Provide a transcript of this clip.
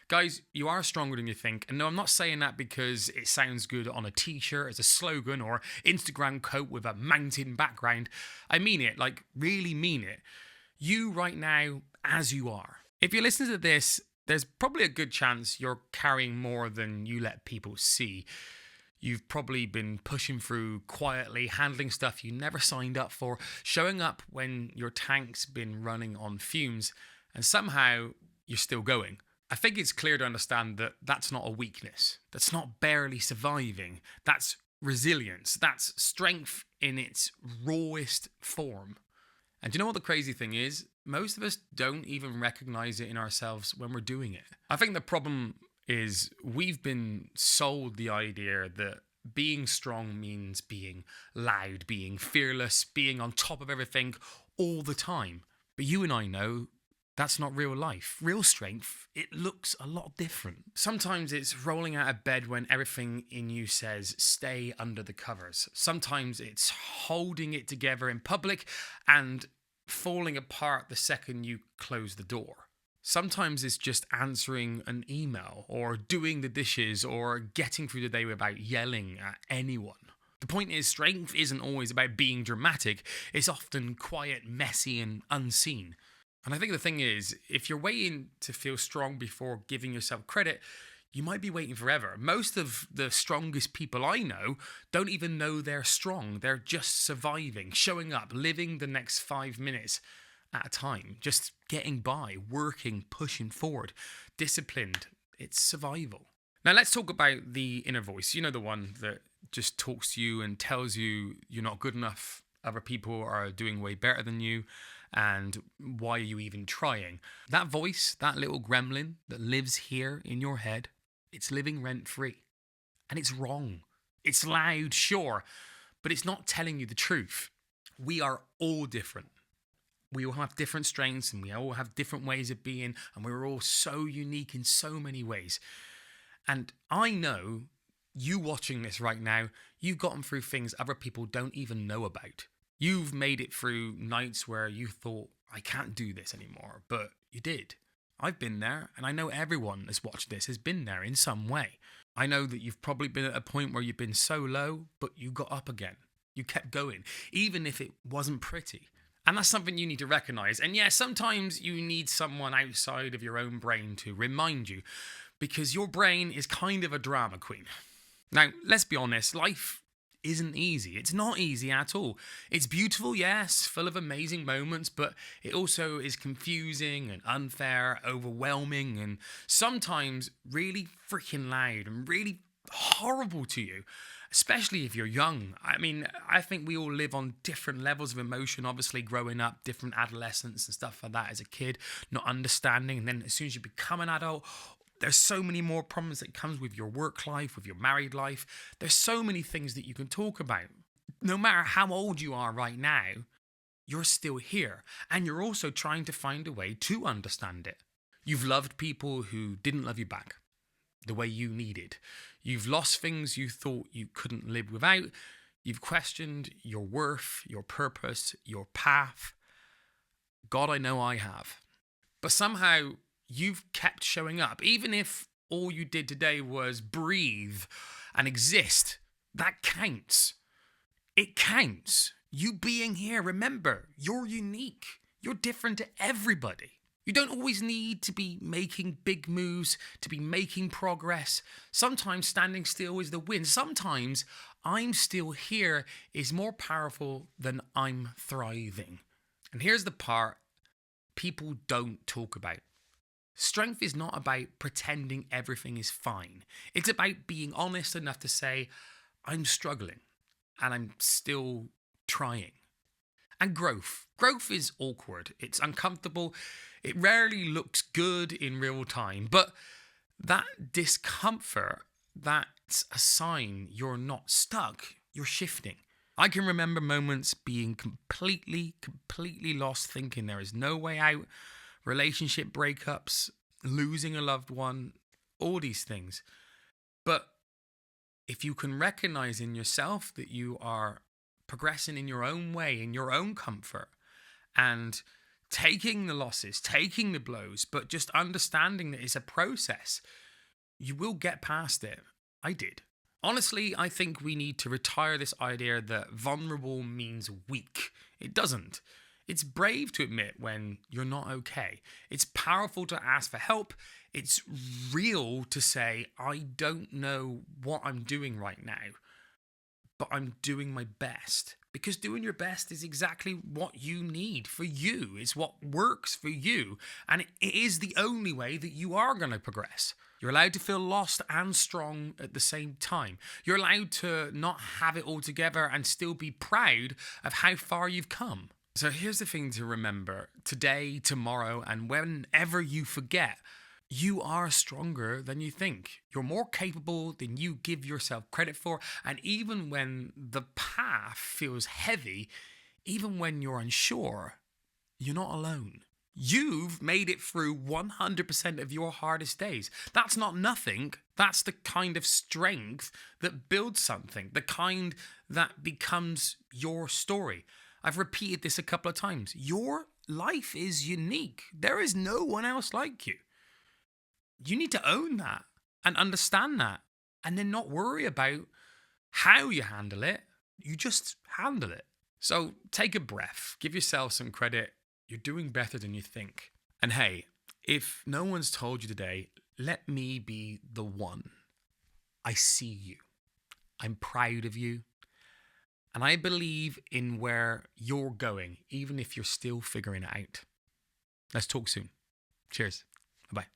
Guys, you are stronger than you think. And no, I'm not saying that because it sounds good on a t-shirt as a slogan or Instagram quote with a mountain background. I mean it, like really mean it. You right now, as you are. If you listen to this, there's probably a good chance you're carrying more than you let people see. You've probably been pushing through quietly, handling stuff you never signed up for, showing up when your tank's been running on fumes, and somehow you're still going. I think it's clear to understand that that's not a weakness. That's not barely surviving. That's resilience. That's strength in its rawest form. And do you know what the crazy thing is? Most of us don't even recognize it in ourselves when we're doing it. I think the problem is we've been sold the idea that being strong means being loud, being fearless, being on top of everything all the time. But you and I know that's not real life. Real strength, it looks a lot different. Sometimes it's rolling out of bed when everything in you says stay under the covers. Sometimes it's holding it together in public and falling apart the second you close the door. Sometimes it's just answering an email or doing the dishes or getting through the day without yelling at anyone. The point is, strength isn't always about being dramatic. It's often quiet, messy, and unseen. And I think the thing is, if you're waiting to feel strong before giving yourself credit, you might be waiting forever. Most of the strongest people I know don't even know they're strong. They're just surviving, showing up, living the next 5 minutes at a time, just getting by, working, pushing forward, disciplined. It's survival. Now let's talk about the inner voice. You know, the one that just talks to you and tells you you're not good enough, other people are doing way better than you, and why are you even trying? That voice, that little gremlin that lives here in your head, it's living rent-free. And it's wrong. It's loud, sure, but it's not telling you the truth. We are all different. We all have different strengths and we all have different ways of being, and we're all so unique in so many ways. And I know you watching this right now, you've gotten through things other people don't even know about. You've made it through nights where you thought, I can't do this anymore, but you did. I've been there, and I know everyone that's watched this has been there in some way. I know that you've probably been at a point where you've been so low, but you got up again. You kept going, even if it wasn't pretty. And that's something you need to recognize. And yeah, sometimes you need someone outside of your own brain to remind you, because your brain is kind of a drama queen. Now, let's be honest, life isn't easy. It's not easy at all. It's beautiful, yes, full of amazing moments, but it also is confusing and unfair, overwhelming, and sometimes really freaking loud and really horrible to you, especially if you're young. I mean, I think we all live on different levels of emotion, obviously growing up, different adolescence and stuff like that as a kid, not understanding, and then as soon as you become an adult, there's so many more problems that comes with your work life, with your married life. There's so many things that you can talk about. No matter how old you are right now, you're still here. And you're also trying to find a way to understand it. You've loved people who didn't love you back the way you needed. You've lost things you thought you couldn't live without. You've questioned your worth, your purpose, your path. God, I know I have. But somehow you've kept showing up, even if all you did today was breathe and exist. That counts. It counts. You being here, remember, you're unique. You're different to everybody. You don't always need to be making big moves, to be making progress. Sometimes standing still is the win. Sometimes I'm still here is more powerful than I'm thriving. And here's the part people don't talk about. Strength is not about pretending everything is fine. It's about being honest enough to say, I'm struggling and I'm still trying. And growth. Growth is awkward. It's uncomfortable. It rarely looks good in real time. But that discomfort, that's a sign you're not stuck. You're shifting. I can remember moments being completely lost, thinking there is no way out. Relationship breakups, losing a loved one, all these things. But if you can recognize in yourself that you are progressing in your own way, in your own comfort, and taking the losses, taking the blows, but just understanding that it's a process. You will get past it. I did. Honestly, I think we need to retire this idea that vulnerable means weak. It doesn't. It's brave to admit when you're not okay. It's powerful to ask for help. It's real to say, I don't know what I'm doing right now, but I'm doing my best. Because doing your best is exactly what you need for you. It's what works for you. And it is the only way that you are going to progress. You're allowed to feel lost and strong at the same time. You're allowed to not have it all together and still be proud of how far you've come. So here's the thing to remember. Today, tomorrow, and whenever you forget, you are stronger than you think. You're more capable than you give yourself credit for. And even when the path feels heavy, even when you're unsure, you're not alone. You've made it through 100% of your hardest days. That's not nothing. That's the kind of strength that builds something, the kind that becomes your story. I've repeated this a couple of times. Your life is unique. There is no one else like you. You need to own that and understand that, and then not worry about how you handle it. You just handle it. So take a breath, give yourself some credit. You're doing better than you think. And hey, if no one's told you today, let me be the one. I see you. I'm proud of you. And I believe in where you're going, even if you're still figuring it out. Let's talk soon. Cheers. Bye-bye.